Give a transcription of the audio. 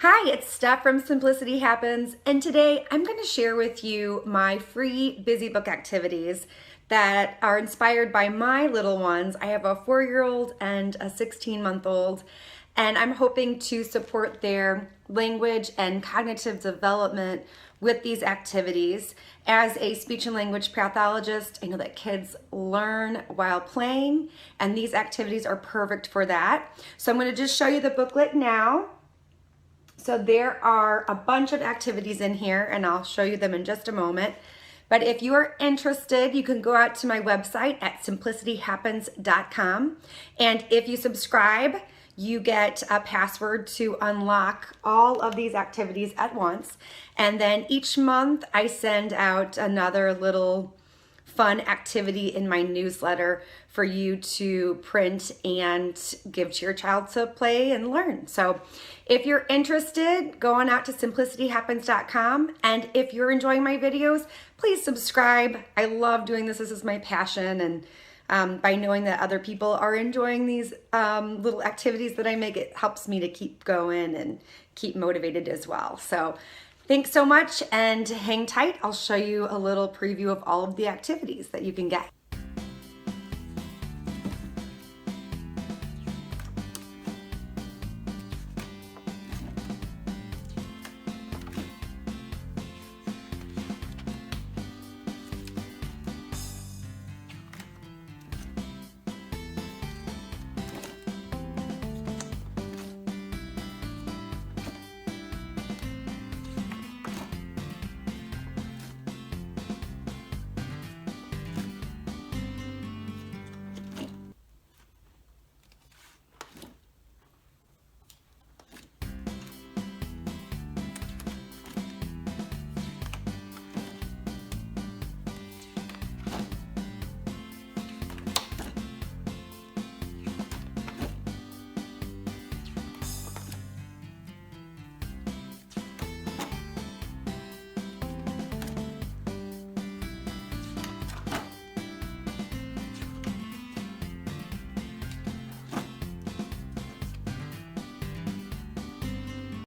Hi, it's Steph from Simplicity Happens, and today I'm going to share with you my free busy book activities that are inspired by my little ones. I have a 4-year-old and a 16-month-old, and I'm hoping to support their language and cognitive development with these activities. As a speech and language pathologist, I know that kids learn while playing, and these activities are perfect for that. So I'm going to just show you the booklet now. So there are a bunch of activities in here, and I'll show you them in just a moment. But if you are interested, you can go out to my website at simplicityhappens.com. And if you subscribe, you get a password to unlock all of these activities at once. And then each month I send out another little fun activity in my newsletter for you to print and give to your child to play and learn. So if you're interested, go on out to simplicityhappens.com. And if you're enjoying my videos, please subscribe. I love doing this. This is my passion. And by knowing that other people are enjoying these little activities that I make, it helps me to keep going and keep motivated as well. So thanks so much, and hang tight. I'll show you a little preview of all of the activities that you can get.